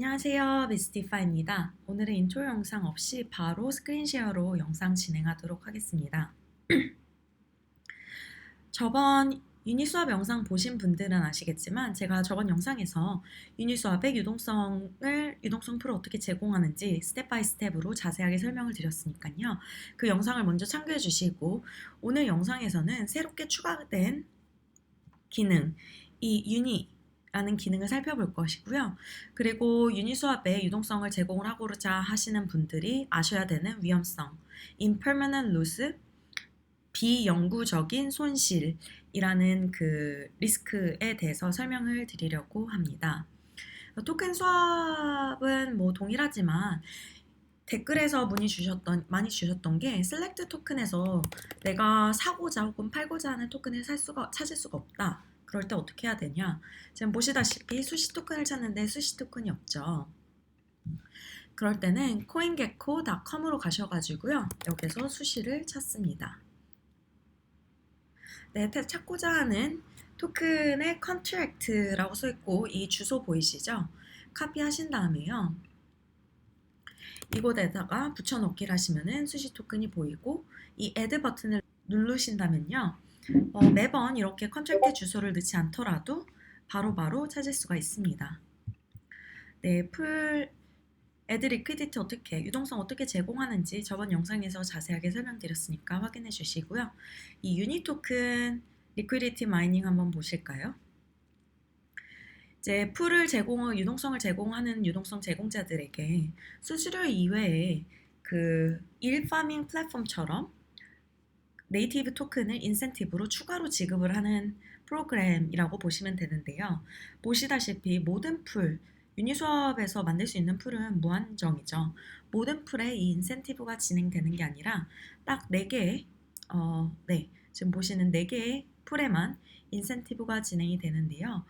안녕하세요, 미스티파입니다. 오늘은 인트로 영상 없이 바로 스크린 쉐어로 영상 진행하도록 하겠습니다. 저번 유니스왑 영상 보신 분들은 아시겠지만 제가 저번 영상에서 유니스왑의 유동성 풀을 어떻게 제공하는지 스텝 바이 스텝으로 자세하게 설명을 드렸으니까요. 그 영상을 먼저 참고해 주시고 오늘 영상에서는 새롭게 추가된 기능, 이 유니라는 기능을 살펴볼 것이고요. 그리고 유니스왑의 유동성을 제공을 하고자 하시는 분들이 아셔야 되는 위험성, impermanent loss, 비영구적인 손실이라는 그 리스크에 대해서 설명을 드리려고 합니다. 토큰 스왑은 뭐 동일하지만 댓글에서 많이 주셨던 게 셀렉트 토큰에서 내가 사고자 혹은 팔고자 하는 토큰을 찾을 수가 없다. 그럴 때 어떻게 해야 되냐? 지금 보시다시피 수시 토큰을 찾는데 수시 토큰이 없죠. 그럴 때는 coingecko.com으로 가셔가지고요. 여기서 수시를 찾습니다. 네, 찾고자 하는 토큰의 contract라고 써있고 이 주소 보이시죠? 카피하신 다음에요. 이곳에다가 붙여넣기를 하시면은 수시 토큰이 보이고 이 add 버튼을 누르신다면요. 매번 이렇게 컨트랙트 주소를 넣지 않더라도 바로바로 찾을 수가 있습니다. 네, add liquidity 유동성 어떻게 제공하는지 저번 영상에서 자세하게 설명드렸으니까 확인해 주시고요. 이 유니 토큰 liquidity mining 한번 보실까요? 이제 유동성을 제공하는 유동성 제공자들에게 수수료 이외에 그 일파밍 플랫폼처럼 네이티브 토큰을 인센티브로 추가로 지급을 하는 프로그램이라고 보시면 되는데요. 보시다시피 모든 유니스왑에서 만들 수 있는 풀은 무한정이죠. 모든 풀에 이 인센티브가 진행되는 게 아니라 딱 4개의 지금 보시는 4개의 풀에만 인센티브가 진행이 되는데요.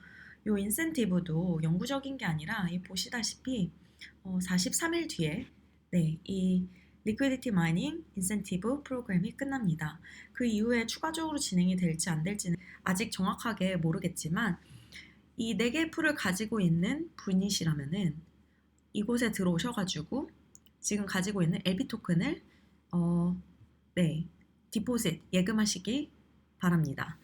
이 인센티브도 영구적인 게 아니라 보시다시피 43일 뒤에 이 리퀴디티 마이닝 인센티브 프로그램이 끝납니다. 그 이후에 추가적으로 진행이 될지 안 될지는 아직 정확하게 모르겠지만 이 4개의 풀을 가지고 있는 분이시라면은 이곳에 들어오셔가지고 지금 가지고 있는 LP 토큰을 디포짓 예금하시기 바랍니다.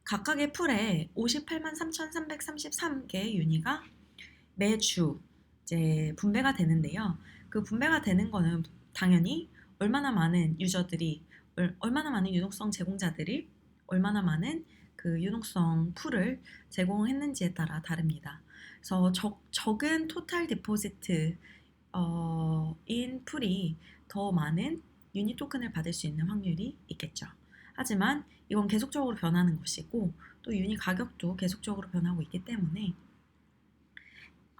각각의 풀에 58만 3,333개의 유니가 매주 이제 분배가 되는데요. 그 분배가 되는 거는 당연히 얼마나 많은 유동성 제공자들이 얼마나 많은 그 유동성 풀을 제공했는지에 따라 다릅니다. 그래서 적은 토탈 디포지트 인 풀이 더 많은 유니 토큰을 받을 수 있는 확률이 있겠죠. 하지만 이건 계속적으로 변하는 것이고 또 유니 가격도 계속적으로 변하고 있기 때문에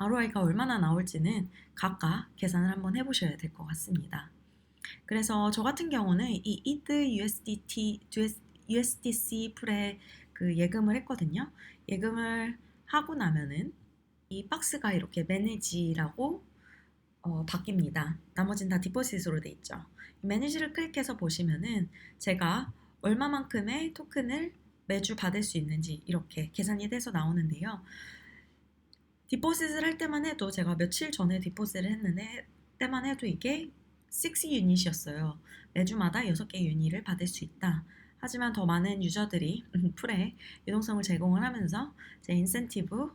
ROI가 얼마나 나올지는 각각 계산을 한번 해보셔야 될 것 같습니다. 그래서 저 같은 경우는 이 USDC 풀에 그 예금을 했거든요. 예금을 하고 나면은 이 박스가 이렇게 매니지라고 바뀝니다. 나머지는 다 디포짓으로 돼 있죠. 매니지를 클릭해서 보시면은 제가 얼마만큼의 토큰을 매주 받을 수 있는지 이렇게 계산이 돼서 나오는데요. 디포짓을 할 때만 해도 제가 며칠 전에 디포짓을 했는데 때만 해도 이게 6 유닛이었어요. 매주마다 6개 유닛을 받을 수 있다. 하지만 더 많은 유저들이 풀에 유동성을 제공을 하면서 제 인센티브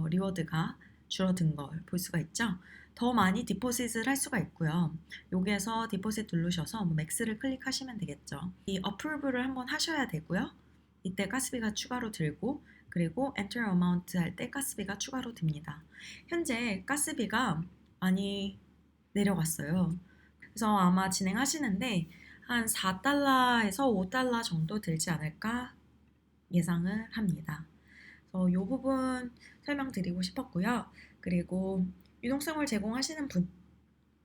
리워드가 줄어든 걸 볼 수가 있죠. 더 많이 디포짓을 할 수가 있고요. 여기에서 디포짓 누르셔서 맥스를 클릭하시면 되겠죠. 이 어프로브를 한번 하셔야 되고요. 이때 가스비가 추가로 들고 그리고 Enter Amount 할 때 가스비가 추가로 듭니다. 현재 가스비가 많이 내려갔어요. 그래서 아마 진행하시는데 한 4달러에서 5달러 정도 들지 않을까 예상을 합니다. 그래서 이 부분 설명드리고 싶었고요. 그리고 유동성을 제공하시는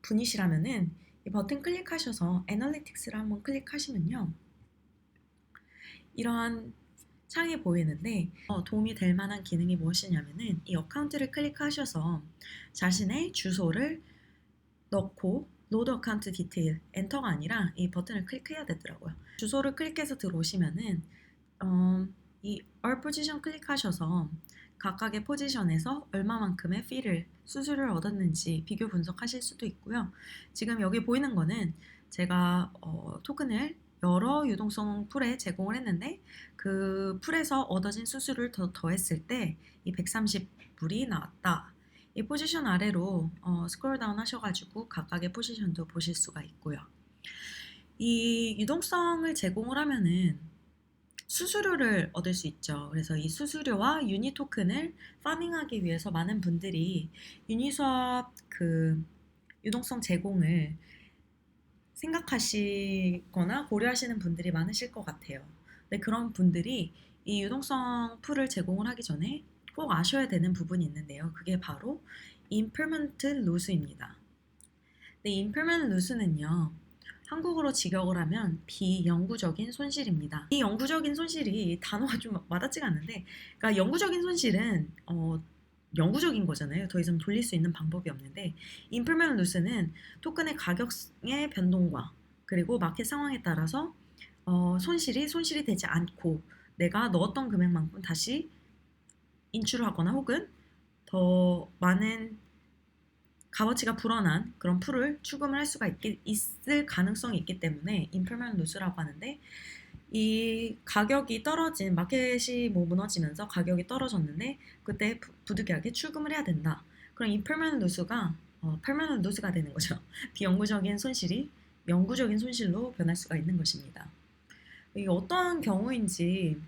분이시라면은 이 버튼 클릭하셔서 애널리틱스를 한번 클릭하시면요. 이러한 창이 보이는데 도움이 될 만한 기능이 무엇이냐면은 이 어카운트를 클릭하셔서 자신의 주소를 넣고 로드 어카운트 디테일 엔터가 아니라 이 버튼을 클릭해야 되더라고요. 주소를 클릭해서 들어오시면은 이 All Position 클릭하셔서 각각의 포지션에서 얼마만큼의 피를 수수료를 얻었는지 비교 분석하실 수도 있고요. 지금 여기 보이는 거는 제가 토큰을 여러 유동성 풀에 제공을 했는데 그 풀에서 얻어진 수수료를 더했을 때 이 130불이 나왔다. 이 포지션 아래로 스크롤 다운 하셔가지고 각각의 포지션도 보실 수가 있고요. 이 유동성을 제공을 하면은 수수료를 얻을 수 있죠. 그래서 이 수수료와 유니 토큰을 파밍하기 위해서 많은 분들이 유니스왑 그 유동성 제공을 생각하시거나 고려하시는 분들이 많으실 것 같아요. 근데 그런 분들이 이 유동성 풀을 제공을 하기 전에 꼭 아셔야 되는 부분이 있는데요. 그게 바로 impermanent loss입니다. 근데 impermanent loss는요. 한국어로 직역을 하면 비영구적인 손실입니다. 이 영구적인 손실이 단어가 좀 와닿지가 않는데, 그러니까 영구적인 손실은 영구적인 거잖아요. 더 이상 돌릴 수 있는 방법이 없는데, impermanent loss는 토큰의 가격의 변동과 그리고 마켓 상황에 따라서 손실이 되지 않고 내가 넣었던 금액만큼 다시 인출을 하거나 혹은 더 많은 값어치가 불어난 그런 풀을 출금을 할 수가 있을 가능성이 있기 때문에 impermanent loss라고 하는데, 이 가격이 떨어진 마켓이 무너지면서 가격이 떨어졌는데 그때 부득이하게 출금을 해야 된다. 그럼 impermanent loss가 permanent loss가 되는 거죠. 비영구적인 손실이 영구적인 손실로 변할 수가 있는 것입니다. 이게 어떤 경우인지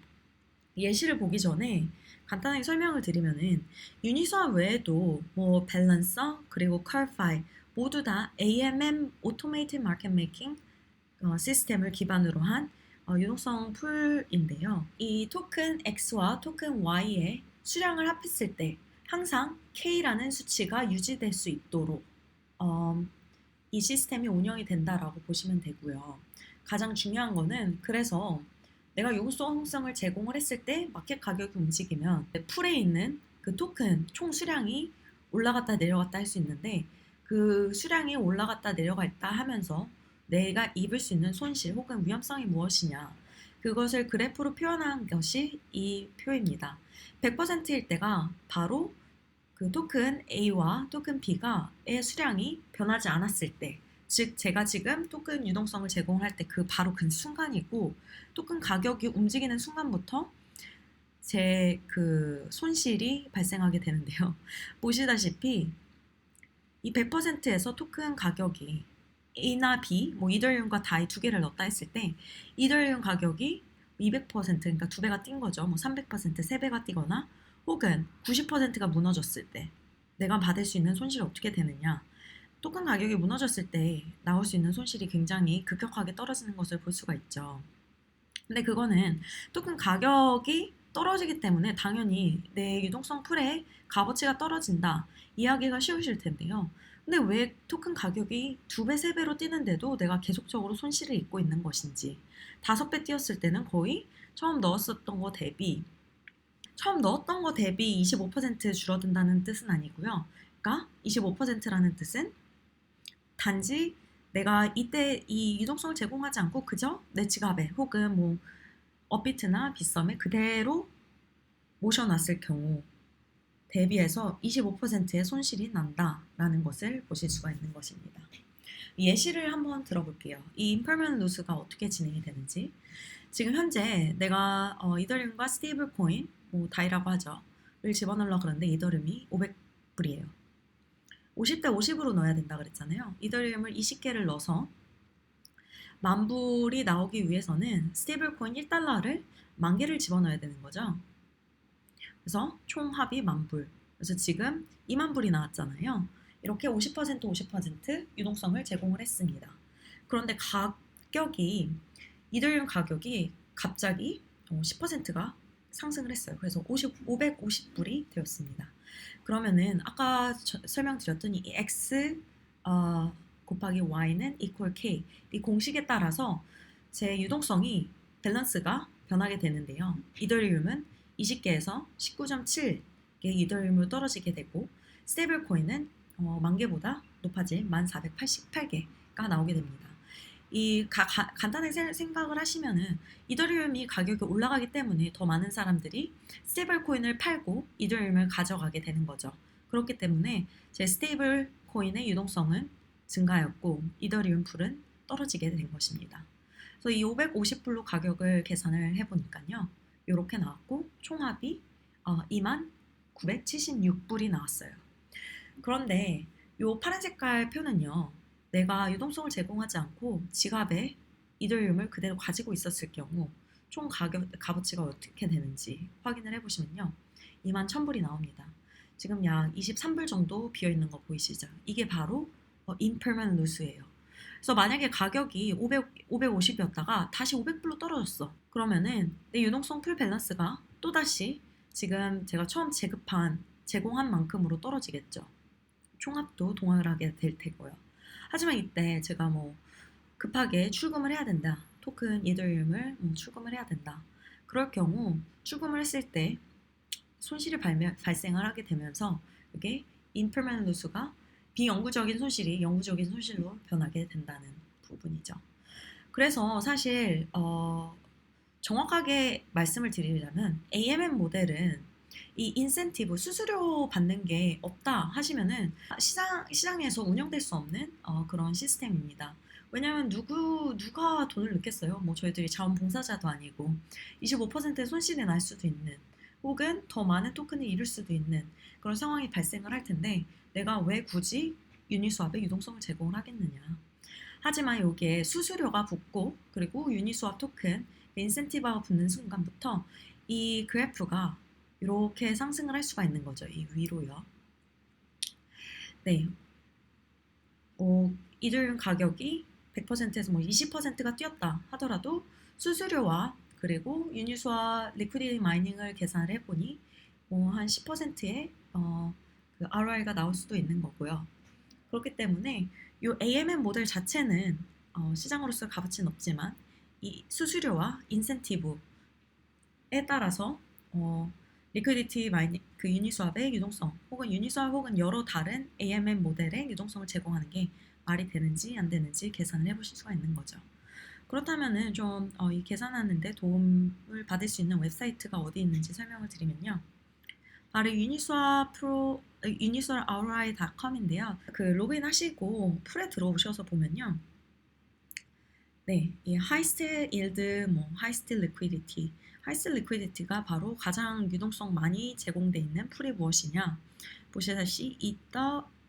예시를 보기 전에 간단하게 설명을 드리면은 유니스왑 외에도 뭐 밸런서 그리고 컬파이 모두 다 AMM Automated Market Making 시스템을 기반으로 한 유동성 풀인데요. 이 토큰 X와 토큰 Y의 수량을 합했을 때 항상 K라는 수치가 유지될 수 있도록 이 시스템이 운영이 된다라고 보시면 되고요. 가장 중요한 거는 그래서 내가 유동성을 제공을 했을 때 마켓 가격이 움직이면 풀에 있는 그 토큰 총 수량이 올라갔다 내려갔다 할 수 있는데 그 수량이 올라갔다 내려갔다 하면서 내가 입을 수 있는 손실 혹은 위험성이 무엇이냐 그것을 그래프로 표현한 것이 이 표입니다. 100%일 때가 바로 그 토큰 A와 토큰 B가의 수량이 변하지 않았을 때, 즉 제가 지금 토큰 유동성을 제공할 때 그 바로 그 순간이고 토큰 가격이 움직이는 순간부터 제 그 손실이 발생하게 되는데요. 보시다시피 이 100%에서 토큰 가격이 A나 B, 뭐 이더리움과 다이 두 개를 넣었다 했을 때 이더리움 가격이 200% 그러니까 두 배가 뛴 거죠. 뭐 300% 세 배가 뛰거나 혹은 90%가 무너졌을 때 내가 받을 수 있는 손실이 어떻게 되느냐. 토큰 가격이 무너졌을 때 나올 수 있는 손실이 굉장히 급격하게 떨어지는 것을 볼 수가 있죠. 근데 그거는 토큰 가격이 떨어지기 때문에 당연히 내 유동성 풀의 값어치가 떨어진다. 이야기가 쉬우실 텐데요. 근데 왜 토큰 가격이 2배, 3배로 뛰는데도 내가 계속적으로 손실을 입고 있는 것인지 5배 뛰었을 때는 거의 처음 넣었던 거 대비 25% 줄어든다는 뜻은 아니고요. 그러니까 25%라는 뜻은 단지 내가 이때 이 유동성을 제공하지 않고 그저 내 지갑에 혹은 뭐 업비트나 빗썸에 그대로 모셔놨을 경우 대비해서 25%의 손실이 난다라는 것을 보실 수가 있는 것입니다. 예시를 한번 들어볼게요. 이 impermanent loss가 어떻게 진행이 되는지. 지금 현재 내가 이더리움과 스테이블 코인, 뭐 다이라고 하죠. 를 집어넣으려고 그러는데 이더리움이 500불이에요. 50대 50으로 넣어야 된다 그랬잖아요. 이더리움을 20개를 넣어서 10,000불이 나오기 위해서는 스테이블 코인 1달러를 10,000개를 집어넣어야 되는 거죠. 그래서 총 합이 10,000불. 그래서 지금 20,000불이 나왔잖아요. 이렇게 50% 유동성을 제공을 했습니다. 그런데 이더리움 가격이 갑자기 10%가 상승을 했어요. 그래서 550불이 되었습니다. 그러면은 아까 설명드렸던 이 X 곱하기 Y는 equal K 이 공식에 따라서 제 유동성이 밸런스가 변하게 되는데요. 이더리움은 20개에서 19.7개 이더리움으로 떨어지게 되고 스테이블 코인은 10,000개보다 높아진 1488개가 나오게 됩니다. 간단하게 생각을 하시면은 이더리움이 가격이 올라가기 때문에 더 많은 사람들이 스테이블 코인을 팔고 이더리움을 가져가게 되는 거죠. 그렇기 때문에 제 스테이블 코인의 유동성은 증가하였고 이더리움 풀은 떨어지게 된 것입니다. 그래서 이 550불로 가격을 계산을 해보니까요. 이렇게 나왔고 총합이 2976불이 나왔어요. 그런데 이 파란 색깔 표는요. 내가 유동성을 제공하지 않고 지갑에 이더리움을 그대로 가지고 있었을 경우 총 값어치가 어떻게 되는지 확인을 해보시면요. 21,000불이 나옵니다. 지금 약 23불 정도 비어있는 거 보이시죠? 이게 바로 impermanent loss예요. 그래서 만약에 가격이 550이었다가 다시 500불로 떨어졌어. 그러면은 내 유동성 풀 밸런스가 또다시 지금 제가 처음 제공한 만큼으로 떨어지겠죠. 총합도 동일하게 될 테고요. 하지만 이때 제가 뭐 급하게 출금을 해야 된다. 토큰 이더리움을 출금을 해야 된다. 그럴 경우 출금을 했을 때 손실이 발생을 하게 되면서 이게 impermanent loss가 비영구적인 손실이 영구적인 손실로 변하게 된다는 부분이죠. 그래서 사실 정확하게 말씀을 드리려면 AMM 모델은 이 인센티브 수수료 받는 게 없다 하시면은 시장에서 운영될 수 없는 그런 시스템입니다. 왜냐하면 누가 돈을 넣겠어요? 뭐 저희들이 자원봉사자도 아니고 25%의 손실이 날 수도 있는 혹은 더 많은 토큰을 잃을 수도 있는 그런 상황이 발생을 할 텐데 내가 왜 굳이 유니스왑에 유동성을 제공을 하겠느냐. 하지만 여기에 수수료가 붙고 그리고 유니스왑 토큰 인센티브가 붙는 순간부터 이 그래프가 이렇게 상승을 할 수가 있는 거죠. 이 위로요. 네. 이더리움 가격이 100%에서 뭐 20%가 뛰었다 하더라도 수수료와 그리고 유니스왑 리퀴디티 마이닝을 계산을 해보니 한 10%의 그 ROI가 나올 수도 있는 거고요. 그렇기 때문에 이 AMM 모델 자체는 시장으로서 값어치는 없지만 이 수수료와 인센티브에 따라서 리퀴디티 마이닝 그 유니스왑의 유동성 혹은 유니스왑 혹은 여러 다른 AMM 모델의 유동성을 제공하는 게 말이 되는지 안 되는지 계산을 해보실 수가 있는 거죠. 그렇다면은 좀 이 계산하는데 도움을 받을 수 있는 웹사이트가 어디 있는지 설명을 드리면요. 바로 uniswap ROI.com인데요. 그 로그인 하시고 풀에 들어오셔서 보면요. 네, 이 highest yield, highest liquidity, highest liquidity가 바로 가장 유동성 많이 제공돼 있는 풀이 무엇이냐? 보시다시피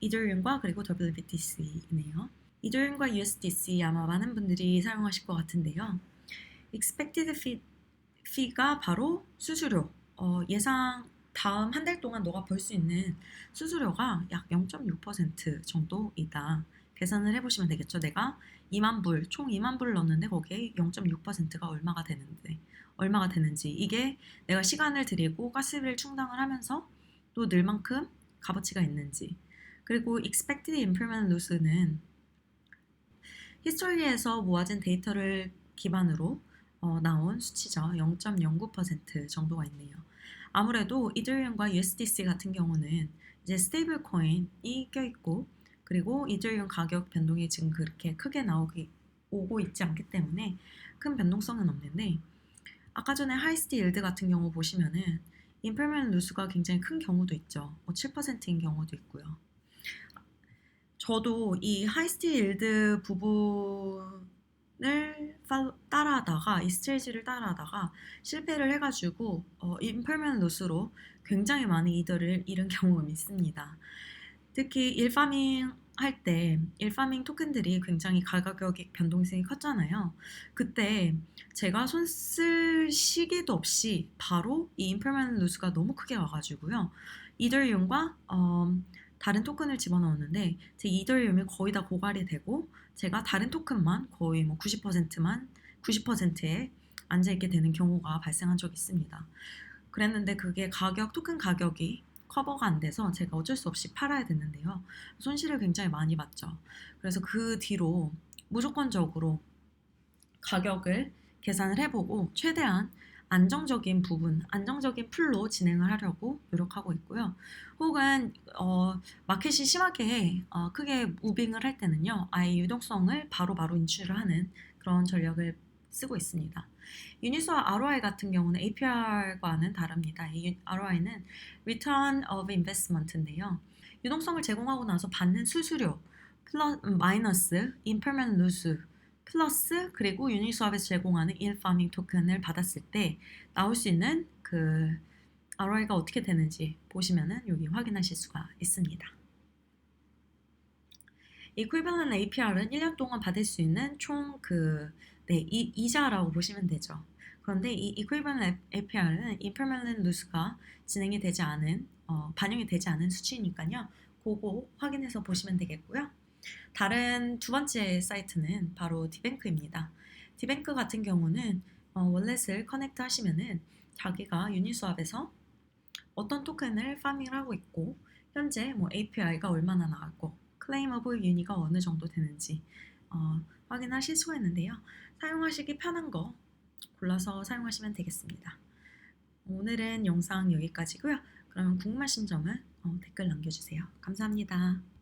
이더리움과 그리고 WBTC이네요. 이더리움과 USDC 아마 많은 분들이 사용하실 것 같은데요. expected fee가 바로 수수료, 예상 다음 한 달 동안 너가 벌 수 있는 수수료가 약 0.6% 정도이다. 계산을 해보시면 되겠죠. 내가 2만 불, 총 2만 불을 넣었는데 거기에 0.6%가 얼마가 되는지 이게 내가 시간을 들이고 가스비를 충당을 하면서 또 늘 만큼 값어치가 있는지 그리고 expected impermanent loss는 히스토리에서 모아진 데이터를 기반으로 나온 수치죠. 0.09% 정도가 있네요. 아무래도 이더리움과 USDC 같은 경우는 이제 스테이블 코인이 껴있고 그리고 이더리움 가격 변동이 지금 그렇게 크게 오고 있지 않기 때문에 큰 변동성은 없는데 아까 전에 하이스트 일드 같은 경우 보시면은 임페리먼트 루스가 굉장히 큰 경우도 있죠. 7%인 경우도 있고요. 저도 이 하이스트 일드 부분을 따라하다가 이 스트레이지를 따라하다가 실패를 해가지고 임페리먼트 루스로 굉장히 많은 이더를 잃은 경우가 있습니다. 특히 일파밍 할 때 일파밍 토큰들이 굉장히 가격 변동성이 컸잖아요. 그때 제가 손 쓸 시기도 없이 바로 이 임페리먼트 루스가 너무 크게 와가지고요. 이더리움과 다른 토큰을 집어넣었는데 제 이더리움이 거의 다 고갈이 되고 제가 다른 토큰만 거의 90%에 앉아있게 되는 경우가 발생한 적이 있습니다. 그랬는데 그게 토큰 가격이 커버가 안 돼서 제가 어쩔 수 없이 팔아야 됐는데요. 손실을 굉장히 많이 봤죠. 그래서 그 뒤로 무조건적으로 가격을 계산을 해보고 최대한 안정적인 부분, 안정적인 풀로 진행을 하려고 노력하고 있고요. 혹은 마켓이 심하게 크게 무빙을 할 때는요, 아예 유동성을 바로바로 인출을 하는 그런 전략을 쓰고 있습니다. 유니스와 ROI 같은 경우는 APR과는 다릅니다. 이 ROI는 Return of Investment인데요. 유동성을 제공하고 나서 받는 수수료 마이너스 impermanent loss 플러스 그리고 유니스왑에서 제공하는 yield farming 토큰을 받았을 때 나올 수 있는 그 ROI가 어떻게 되는지 보시면은 여기 확인하실 수가 있습니다. Equivalent APR은 1년 동안 받을 수 있는 총 이자라고 보시면 되죠. 그런데 이 Equivalent APR은 Impermanent Loss가 진행이 되지 않은 반영이 되지 않은 수치니까요. 그거 확인해서 보시면 되겠고요. 다른 두 번째 사이트는 바로 디뱅크입니다. 디뱅크 같은 경우는 월렛을 커넥트 하시면은 자기가 유니스왑에서 어떤 토큰을 파밍을 하고 있고 현재 뭐 API가 얼마나 나왔고 클레이머블 유니가 어느 정도 되는지 확인하실 수가 있는데요. 사용하시기 편한 거 골라서 사용하시면 되겠습니다. 오늘은 영상 여기까지고요. 그러면 궁금하신 점은 댓글 남겨주세요. 감사합니다.